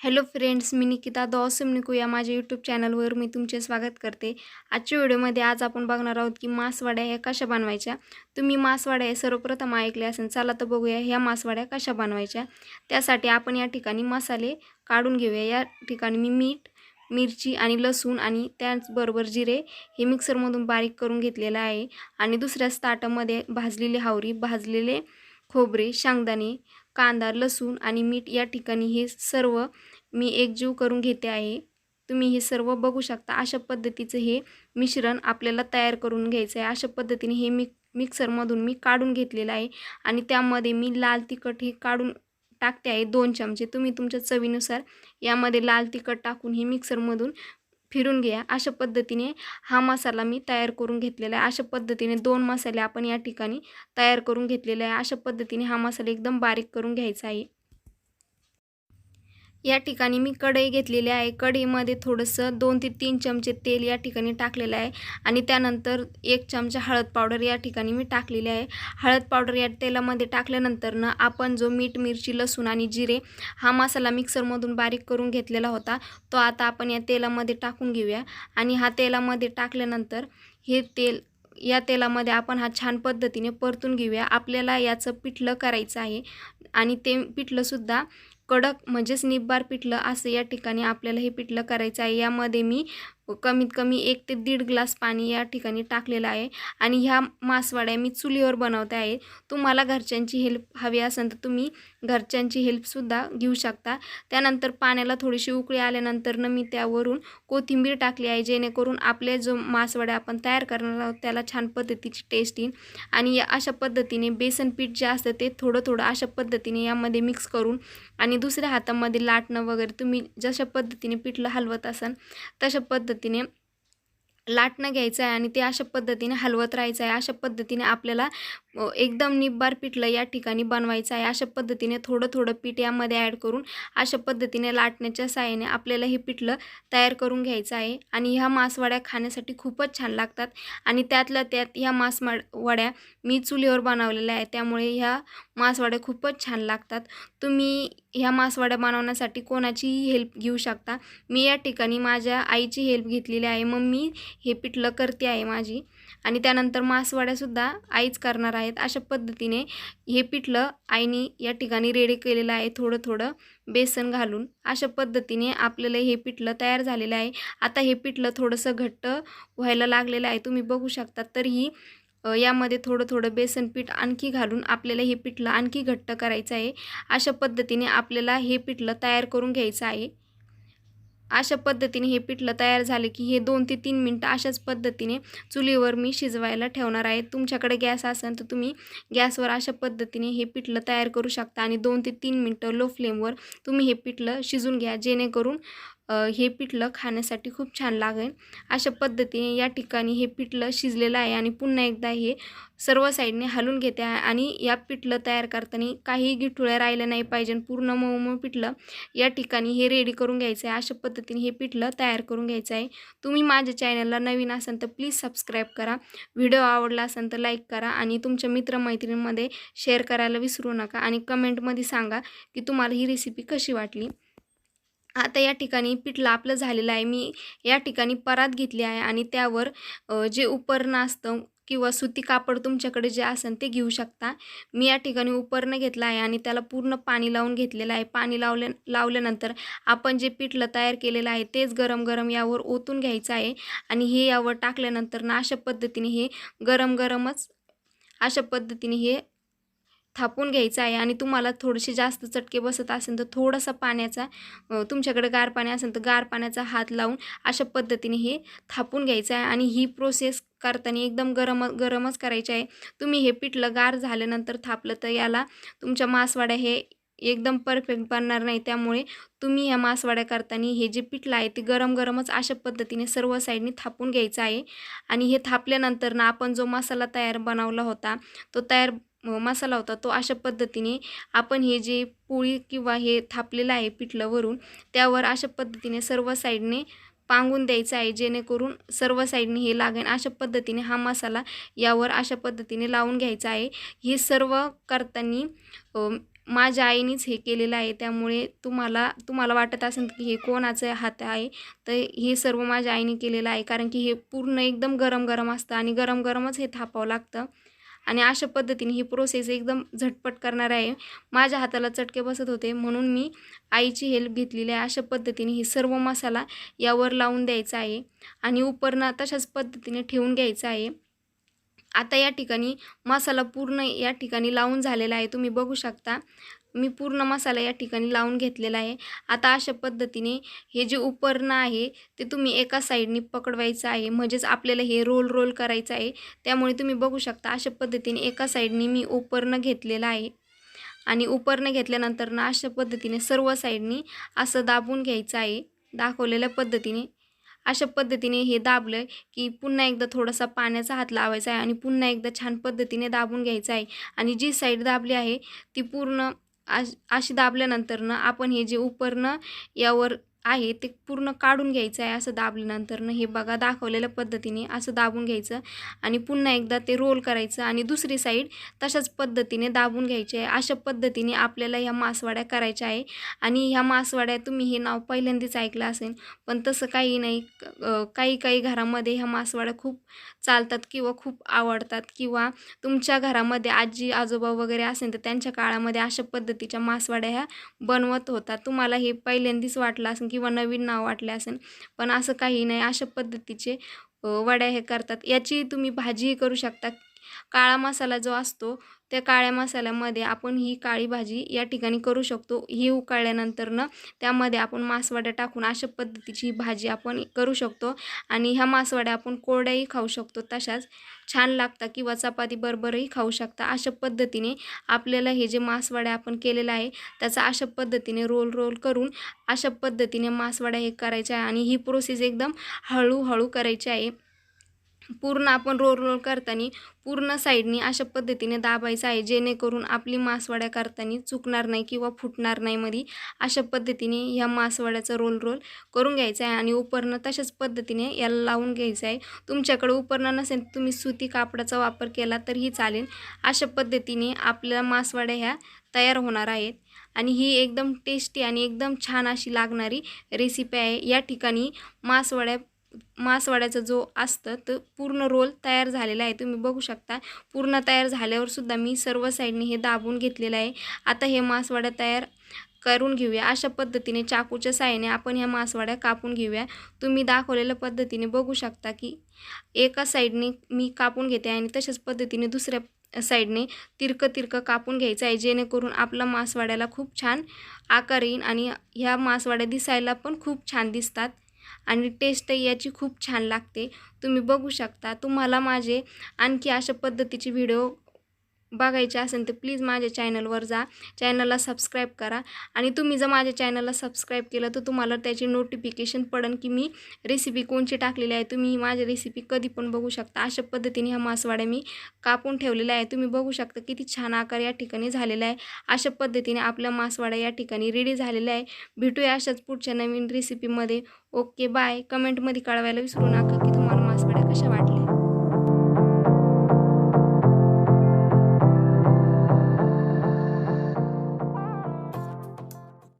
Hello friends, मी Nikita the awesome Niku या माझ्या यूट्यूब चॅनलवर मी तुमचे स्वागत करते। आजच्या व्हिडिओमध्ये आज आपण बघणार आहोत की मासवड्या ह्या कशा बनवायच्या। तुम्ही मासवड्या हे सर्वप्रथम ऐकले असेल, चला तर बघूया ह्या मासवड्या कशा बनवायच्या। त्यासाठी आपण या ठिकाणी मसाले काढून घेऊया। या ठिकाणी मी मीठ, मिरची आणि लसूण आणि त्याचबरोबर जिरे हे मिक्सरमधून बारीक करून घेतलेलं आहे। आणि दुसऱ्या ताटामध्ये भाजलेली हावरी, भाजलेले खोबरे, शेंगदाणे, कांदा, लसूण आणि मीठ या ठिकाणी हे सर्व मी एकजीव करून घेते आहे। तुम्ही हे सर्व बघू शकता। अशा पद्धतीचं हे मिश्रण आपल्याला तयार करून घ्यायचं आहे। अशा पद्धतीने हे मिक्सरमधून मी काढून घेतलेलं आहे आणि त्यामध्ये मी लाल तिखट हे काढून टाकते आहे 2 चमचे। तुम्ही तुमच्या चवीनुसार यामध्ये लाल तिखट टाकून हे मिक्सरमधून फिरून घ्या। अशा पद्धतीने हा मसाला मी तयार करून घेतलेला आहे। अशा पद्धतीने 2 मसाले आपण या ठिकाणी तयार करून घेतलेले आहे। अशा पद्धतीने हा मसाला एकदम बारीक करून घ्यायचा आहे। या ठिकाणी मी कढई घेतलेली आहे। कढईमध्ये थोडंसं 2 ते 3 चमचे तेल या ठिकाणी टाकलेलं आहे आणि त्यानंतर 1 चमचा हळद पावडर या ठिकाणी मी टाकलेली आहे। हळद पावडर या तेलामध्ये टाकल्यानंतर आपण जो मीठ, मिरची, लसूण आणि जिरे हा मसाला मिक्सरमधून बारीक करून घेतलेला होता तो आता आपण या तेलामध्ये टाकून घेऊया। आणि हा तेलामध्ये टाकल्यानंतर हे या तेलामध्ये आपण हा छान पद्धतीने परतून घेऊया। आपल्याला याचं पिठलं करायचं आहे आणि ते पिठलंसुद्धा कडक म्हणजेच निब्बार पिठलं असं या ठिकाणी आपल्याला हे पिठलं करायचं आहे। यामध्ये मी कमीत कमी 1 ते 1.5 ग्लास पाणी या ठिकाणी टाकलेलं आहे आणि ह्या मासवड्या मी चुलीवर बनवते आहे। तुम्हाला घरच्यांची हेल्प हवी असेल तर तुम्ही घरच्यांची हेल्पसुद्धा घेऊ शकता। त्यानंतर पाण्याला थोडीशी उकळी आल्यानंतर मी त्यावरून कोथिंबीर टाकली आहे, जेणेकरून आपले जो मासवड्या आपण तयार करणार आहोत त्याला छान पद्धतीची टेस्ट येईल। आणि अशा पद्धतीने बेसन पीठ जे असतं ते थोडं थोडं अशा पद्धतीने यामध्ये मिक्स करून आणि दुसऱ्या हातामध्ये लाटणं वगैरे तुम्ही जशा पद्धतीने पिठलं हलवत असाल तशा पद्धतीने लाटणं घ्यायचं आहे आणि ते अशा पद्धतीने हलवत राहायचं आहे। अशा पद्धतीने आपल्याला एकदम निब्बार पिठलं या ठिकाणी बनवायचं आहे। अशा पद्धतीने थोडं थोडं पीठ यामध्ये ॲड करून अशा पद्धतीने लाटण्याच्या साहाय्याने आपल्याला हे पिठलं तयार करून घ्यायचं आहे। आणि ह्या मासवड्या खाण्यासाठी खूपच छान लागतात आणि त्यातल्या त्यात ह्या मासवड्या मी चुलीवर बनवलेल्या आहेत, त्यामुळे ह्या मासवड्या खूपच छान लागतात। तुम्ही ह्या मासवड्या बनवण्यासाठी कोणाचीही हेल्प घेऊ शकता। मी या ठिकाणी माझ्या आईची हेल्प घेतलेली आहे। मम्मी हे पिठलं करते आहे माझी आणि त्यानंतर मासवड्यासुद्धा आईच करणार आहेत। अशा पद्धतीने हे पिठलं आईने या ठिकाणी रेडी केलेलं आहे, थोडं थोडं बेसन घालून। अशा पद्धतीने आपल्याला हे पिठलं तयार झालेलं आहे। आता हे पिठलं थोडंसं घट्ट व्हायला लागलेलं आहे, तुम्ही बघू शकता। तरीही यामध्ये थोडं थोडं बेसन पीठ आणखी घालून आपल्याला हे पिठलं आणखी घट्ट करायचं आहे। अशा पद्धतीने आपल्याला हे पिठलं तयार करून घ्यायचं आहे। अशा पद्धतीने हे पिठलं तयार झाले की हे 2 ते 3 मिनटं अशाच पद्धतीने चुलीवर मी शिजवायला ठेवणार आहे। तुमच्याकडे गॅस असेल तर तुम्ही गॅसवर अशा पद्धतीने हे पिठलं तयार करू शकता आणि 2 ते 3 मिनटं लो फ्लेमवर तुम्ही हे पिठलं शिजून घ्या, जेणेकरून हे पिठलं खाण्यासाठी खूप छान लागेल। अशा पद्धतीने या ठिकाणी हे पिठलं शिजलेलं आहे आणि पुन्हा एकदा हे सर्व साईडने हलवून घेते आहे। आणि या पिठलं तयार करताना काही गिठुळ्या राहिल्या नाही पाहिजे, पूर्ण मऊ मऊ पिठलं या ठिकाणी हे रेडी करून घ्यायचं आहे। अशा पद्धतीने हे पिठलं तयार करून घ्यायचं आहे। तुम्ही माझ्या चॅनलला नवीन असाल तर प्लीज सबस्क्राईब करा, व्हिडिओ आवडला असेल तर लाईक करा आणि तुमच्या मित्रमैत्रिणींमध्ये शेअर करायला विसरू नका आणि कमेंटमध्ये सांगा की तुम्हाला ही रेसिपी कशी वाटली। आता या ठिकाणी पिठलं आपलं झालेलं आहे। मी या ठिकाणी परात घेतली आहे आणि त्यावर जे उपरणं असतं किंवा सुती कापड तुमच्याकडे जे असेल ते घेऊ शकता। मी या ठिकाणी उपरणं घेतलं आहे आणि त्याला पूर्ण पाणी लावून घेतलेलं आहे। पाणी लावल्यानंतर आपण जे पिठलं तयार केलेलं आहे तेच गरम गरम यावर ओतून घ्यायचं आहे आणि हे यावर टाकल्यानंतर अशा पद्धतीने हे गरम गरमच अशा पद्धतीने हे थापून घ्यायचं आहे। आणि तुम्हाला थोडेसे जास्त चटके बसत असेल तर थोडासा पाण्याचा तुमच्याकडे गार पाणी असेल तर गार पाण्याचा हात लावून अशा पद्धतीने हे थापून घ्यायचं आहे। आणि ही प्रोसेस करताना एकदम गरमच करायची आहे। तुम्ही हे पिठलं गार झाल्यानंतर थापलं तर याला तुमच्या मासवड्या हे एकदम परफेक्ट बनणार नाही, त्यामुळे तुम्ही ह्या मासवड्या करताना हे जे पिठलं आहे ते गरमच अशा पद्धतीने सर्व साईडने थापून घ्यायचं आहे। आणि हे थापल्यानंतर आपण जो मसाला तयार बनवला होता तो मसाला होता तो अशा पद्धतीने आपण हे जे पोळी किंवा हे थापलेलं आहे पिठलं वरून त्यावर अशा पद्धतीने सर्व साईडने पांगून द्यायचं आहे, जेणेकरून सर्व साईडने हे लागेल। अशा पद्धतीने हा मसाला यावर अशा पद्धतीने लावून घ्यायचा आहे। हे सर्व करताना माझ्या आईनेच हे केलेलं आहे, त्यामुळे तुम्हाला वाटत असेल की हे कोणाचं हात आहे, तर हे सर्व माझ्या आईने केलेलं आहे. कारण की हे पूर्ण एकदम गरम असतं आणि गरमच हे थापावं लागतं आणि अशा पद्धतीने ही प्रोसेस एकदम झटपट करणार आहे. माझ्या हाताला चटके बसत होते म्हणून मी आईची हेल्प घेतलेली आहे. अशा पद्धतीने ही सर्व मसाला यावर लावून द्यायचा आहे आणि उपरनं तशाच पद्धतीने ठेवून घ्यायचा आहे. आता या ठिकाणी मसाला पूर्ण या ठिकाणी लावून झालेला आहे. तुम्ही बघू शकता मी पूर्ण मसाला या ठिकाणी लावून घेतलेला आहे. आता अशा पद्धतीने हे जे उपरणं आहे ते तुम्ही एका साईडनी पकडवायचं आहे, म्हणजेच आपल्याला हे रोल करायचं आहे. त्यामुळे तुम्ही बघू शकता अशा पद्धतीने एका साईडनी मी उपरणं घेतलेलं आहे आणि उपरणं घेतल्यानंतर ना अशा पद्धतीने सर्व साईडनी असं दाबून घ्यायचं आहे दाखवलेल्या पद्धतीने. अशा पद्धतीने हे दाबलं की पुन्हा एकदा थोडासा पाण्याचा हात लावायचा आहे आणि पुन्हा एकदा छान पद्धतीने दाबून घ्यायचं आहे आणि जी साईड दाबली आहे ती पूर्ण अशी दाबल्यानंतर ना आपण हे जे उपरणं यावर आहे ते पूर्ण काढून घ्यायचं आहे. असं दाबल्यानंतर ना हे बघा दाखवलेल्या पद्धतीने असं दाबून घ्यायचं आणि पुन्हा एकदा ते रोल करायचं आणि दुसरी साईड तशाच पद्धतीने दाबून घ्यायची आहे. अशा पद्धतीने आपल्याला ह्या मासवड्या करायच्या आहे आणि ह्या मासवड्या तुम्ही हे नाव पहिल्यांदाच ऐकलं असेल, पण तसं काही नाही. काही घरामध्ये ह्या मासवड्या खूप चालतात किंवा खूप आवडतात किंवा तुमच्या घरामध्ये आजी आजोबा वगैरे असेल तर त्यांच्या काळामध्ये अशा पद्धतीच्या मासवड्या ह्या बनवत होतात. तुम्हाला हे पहिल्यांदाच वाटलं असेल किंवा नवीन नाव वाटले असेल, पण असं काही नाही. अशा पद्धतीचे वड्या हे करतात. याची तुम्ही भाजीही करू शकता. काळा मसाला जो असतो त्या काळ्या मसाल्यामध्ये आपण ही काळी भाजी या ठिकाणी करू शकतो. ही उकळल्यानंतरनं त्यामध्ये आपण मासवड्या टाकून अशा पद्धतीची ही भाजी आपण करू शकतो आणि ह्या मासवड्या आपण कोरड्याही खाऊ शकतो, तशाच छान लागतात किंवा चपाती बरोबरही खाऊ शकता. अशा पद्धतीने आपल्याला हे जे मासवड्या आपण केलेलं आहे त्याचा अशा पद्धतीने रोल करून अशा पद्धतीने मासवड्या हे करायच्या आहे आणि ही प्रोसेस एकदम हळूहळू करायची आहे. पूर्ण आपण रोल करताना पूर्ण साईडनी अशा पद्धतीने दाबायचं आहे, जेणेकरून आपली मासवड्या करताना चुकणार नाही किंवा फुटणार नाही मध्ये. अशा पद्धतीने ह्या मासवड्याचा रोल करून घ्यायचा आहे आणि उपरणं तशाच पद्धतीने याला लावून घ्यायचं आहे. तुमच्याकडे उपरणं नसेल तुम्ही सुती कापडाचा वापर केला तरीही चालेल. अशा पद्धतीने आपल्या मासवड्या ह्या तयार होणार आहेत आणि ही एकदम टेस्टी आणि एकदम छान अशी लागणारी रेसिपी आहे. या ठिकाणी मासवड्याचा जो असतं तर पूर्ण रोल तयार झालेला आहे. तुम्ही बघू शकता पूर्ण तयार झाल्यावर सुद्धा मी सर्व साईडने हे दाबून घेतलेलं आहे. आता हे मासवड्या तयार करून घेऊया. अशा पद्धतीने चाकूच्या साहाय्याने आपण ह्या मासवड्या कापून घेऊया. तुम्ही दाखवलेल्या पद्धतीने बघू शकता की एका साईडने मी कापून घेते आणि तशाच पद्धतीने दुसऱ्या साईडने तिरकं कापून घ्यायचं आहे, जेणेकरून आपला मासवड्याला खूप छान आकार येईल आणि ह्या मासवड्या दिसायला पण खूप छान दिसतात आणि टेस्टही याची खूप छान लागते. तुम्ही बघू शकता. तुम्हाला माझे आणखी अशा पद्धतीचे व्हिडिओ बघायचे असेल तर प्लीज माझ्या चॅनलवर जा, चॅनलला सबस्क्राईब करा आणि तुम्ही जर माझ्या चॅनलला सबस्क्राईब केलं तर तुम्हाला त्याची नोटिफिकेशन पडेल की मी रेसिपी कोणची टाकलेली आहे. तुम्ही माझी रेसिपी कधी पण बघू शकता. अशा पद्धतीने ह्या मासवड्या मी कापून ठेवलेल्या आहे. तुम्ही बघू शकता किती छान आकार या ठिकाणी झालेला आहे. अशा पद्धतीने आपल्या मासवड्या या ठिकाणी रेडी झालेल्या आहे. भेटूया अशाच पुढच्या नवीन रेसिपीमध्ये. Okay bye. कमेंटमध्ये कळवायला विसरू नका की तुम्हाला मासवड्या कशा वाटल्या.